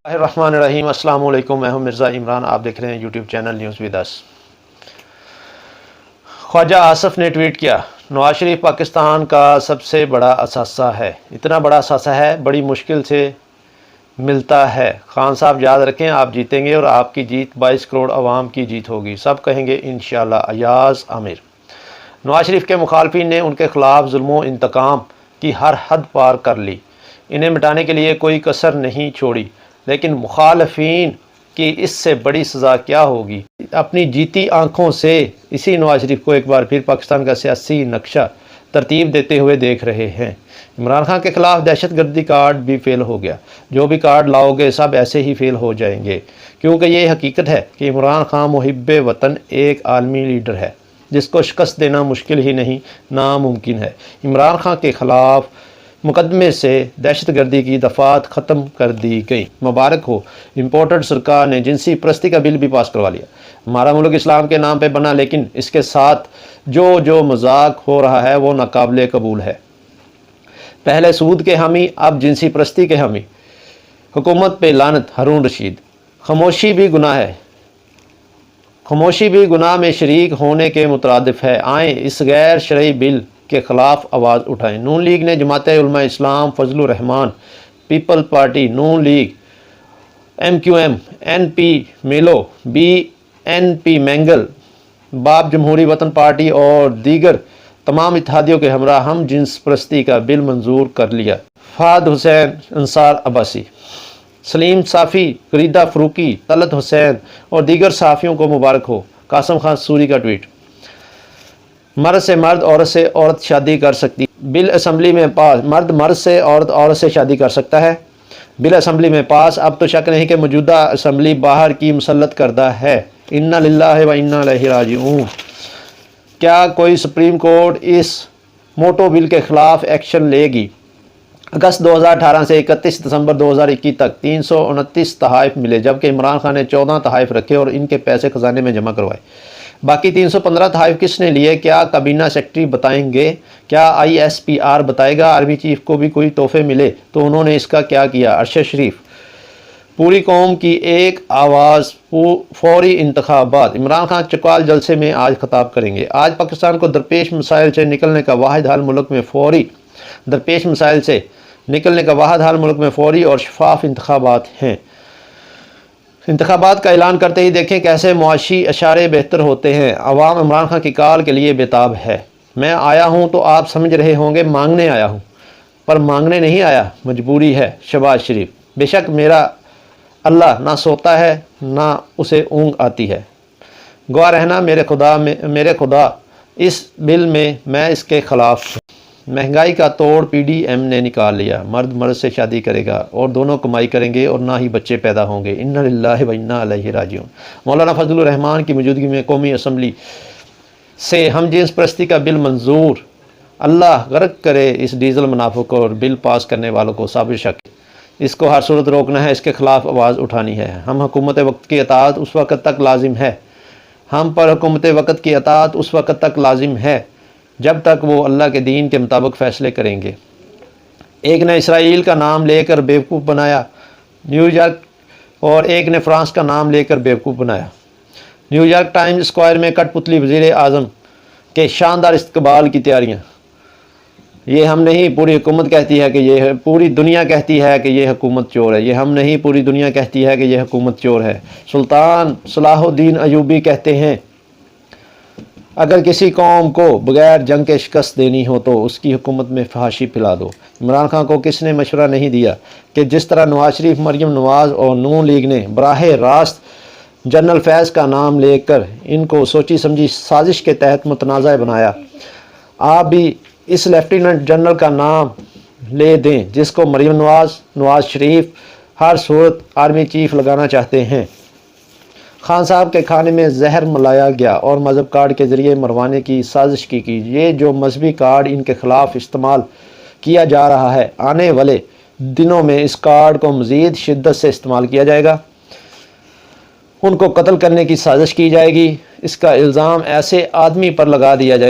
الرحمن الرحیم، السلام علیکم، میں ہوں مرزا عمران، آپ دیکھ رہے ہیں یوٹیوب چینل نیوز ود اس۔ خواجہ آصف نے ٹویٹ کیا، نواز شریف پاکستان کا سب سے بڑا اثاثہ ہے، اتنا بڑا اثاثہ ہے، بڑی مشکل سے ملتا ہے۔ خان صاحب یاد رکھیں، آپ جیتیں گے اور آپ کی جیت 22 کروڑ عوام کی جیت ہوگی، سب کہیں گے انشاءاللہ۔ ایاز عامر۔ نواز شریف کے مخالفین نے ان کے خلاف ظلم و انتقام کی ہر حد پار کر لی، انہیں مٹانے کے لیے کوئی کسر نہیں چھوڑی، لیکن مخالفین کی اس سے بڑی سزا کیا ہوگی؟ اپنی جیتی آنکھوں سے اسی نواز شریف کو ایک بار پھر پاکستان کا سیاسی نقشہ ترتیب دیتے ہوئے دیکھ رہے ہیں۔ عمران خان کے خلاف دہشت گردی کارڈ بھی فیل ہو گیا، جو بھی کارڈ لاؤ گے سب ایسے ہی فیل ہو جائیں گے، کیونکہ یہ حقیقت ہے کہ عمران خان محب وطن ایک عالمی لیڈر ہے جس کو شکست دینا مشکل ہی نہیں ناممکن ہے۔ عمران خان کے خلاف مقدمے سے دہشت گردی کی دفعات ختم کر دی گئی۔ مبارک ہو، امپورٹڈ سرکار نے جنسی پرستی کا بل بھی پاس کروا لیا۔ ہمارا ملک اسلام کے نام پہ بنا، لیکن اس کے ساتھ جو مذاق ہو رہا ہے وہ ناقابل قبول ہے۔ پہلے سود کے حامی، اب جنسی پرستی کے حامی۔ حکومت پہ لعنت۔ ہارون رشید۔ خاموشی بھی گناہ ہے، خاموشی بھی گناہ میں شریک ہونے کے مترادف ہے۔ آئیں اس غیر شرعی بل کے خلاف آواز اٹھائیں۔ نون لیگ نے جماعت علماء اسلام، فضل الرحمان، people party, known league, M Q M, N P میلو، be N P Mengal, باب جمہوری وطن پارٹی اور دیگر تمام اتحادیوں کے ہمراہ ہم جنس پرستی کا بل منظور کر لیا۔ فہد حسین انصار عباسی۔ سلیم صافی، فریدہ فروقی، طلعت حسین اور دیگر صحافیوں کو مبارک ہو۔ قاسم خان سوری کا ٹویٹ۔ مرد سے مرد، عورت سے عورت شادی کر سکتی، بل اسمبلی میں پاس۔ مرد سے عورت سے شادی کر سکتا ہے، بل اسمبلی میں پاس۔ اب تو شک نہیں کہ موجودہ اسمبلی باہر کی مسلط کردہ ہے۔ انا للہ و انا الیہ راجعون۔ کیا کوئی سپریم کورٹ اس موٹو بل کے خلاف ایکشن لے گی؟ اگست 2018 سے 31 دسمبر 2021 تک 329 تحائف ملے، جبکہ عمران خان نے 14 تحائف رکھے اور ان کے پیسے خزانے میں جمع کروائے۔ باقی 315 تحائف کس نے لیے؟ کیا کابینہ سیکرٹری بتائیں گے؟ کیا آئی ایس پی آر بتائے گا؟ آرمی چیف کو بھی کوئی تحفے ملے تو انہوں نے اس کا کیا کیا؟ ارشد شریف۔ پوری قوم کی ایک آواز، فوری انتخابات۔ عمران خان چکوال جلسے میں آج خطاب کریں گے۔ آج پاکستان کو درپیش مسائل سے نکلنے کا واحد حل ملک میں فوری اور شفاف انتخابات ہیں۔ انتخابات کا اعلان کرتے ہی دیکھیں کیسے معاشی اشارے بہتر ہوتے ہیں۔ عوام عمران خان کی کال کے لیے بےتاب ہے۔ میں آیا ہوں تو آپ سمجھ رہے ہوں گے مانگنے آیا ہوں، پر مانگنے نہیں آیا، مجبوری ہے۔ شہباز شریف۔ بے شک میرا اللہ نہ سوتا ہے نہ اسے اونگ آتی ہے، گواہ رہنا میرے خدا اس بل میں اس کے خلاف ہوں۔ مہنگائی کا توڑ پی ڈی ایم نے نکال لیا، مرد سے شادی کرے گا اور دونوں کمائی کریں گے اور نہ ہی بچے پیدا ہوں گے۔ انا للہ و انا الیہ راجعون۔ مولانا فضل الرحمان کی موجودگی میں قومی اسمبلی سے ہم جنس پرستی کا بل منظور۔ اللہ غرق کرے اس ڈیزل منافق اور بل پاس کرنے والوں کو صابر شک۔ اس کو ہر صورت روکنا ہے، اس کے خلاف آواز اٹھانی ہے۔ ہم حکومت وقت کی اطاعت اس وقت تک لازم ہے، ہم پر حکومت وقت کی اطاعت اس وقت تک لازم ہے جب تک وہ اللہ کے دین کے مطابق فیصلے کریں گے۔ ایک نے اسرائیل کا نام لے کر بیوقوف بنایا نیو یارک، اور ایک نے فرانس کا نام لے کر بیوقوف بنایا۔ نیو یارک ٹائمز اسکوائر میں کٹ پتلی وزیر اعظم کے شاندار استقبال کی تیاریاں۔ یہ ہم نہیں، پوری حکومت کہتی ہے کہ پوری دنیا کہتی ہے کہ یہ حکومت چور ہے۔ یہ ہم نہیں، پوری دنیا کہتی ہے کہ یہ حکومت چور ہے۔ سلطان صلاح الدین ایوبی کہتے ہیں، اگر کسی قوم کو بغیر جنگ کے شکست دینی ہو تو اس کی حکومت میں فحاشی پھیلا دو۔ عمران خان کو کس نے مشورہ نہیں دیا کہ جس طرح نواز شریف، مریم نواز اور نون لیگ نے براہ راست جنرل فیض کا نام لے کر ان کو سوچی سمجھی سازش کے تحت متنازع بنایا، آپ بھی اس لیفٹیننٹ جنرل کا نام لے دیں جس کو مریم نواز شریف ہر صورت آرمی چیف لگانا چاہتے ہیں۔ خان صاحب کے کھانے میں زہر ملایا گیا اور مذہب کارڈ کے ذریعے مروانے کی سازش کی گئی۔ یہ جو مذہبی کارڈ ان کے خلاف استعمال کیا جا رہا ہے، آنے والے دنوں میں اس کارڈ کو مزید شدت سے استعمال کیا جائے گا، ان کو قتل کرنے کی سازش کی جائے گی۔ اس کا الزام ایسے آدمی پر لگا دیا جائے گا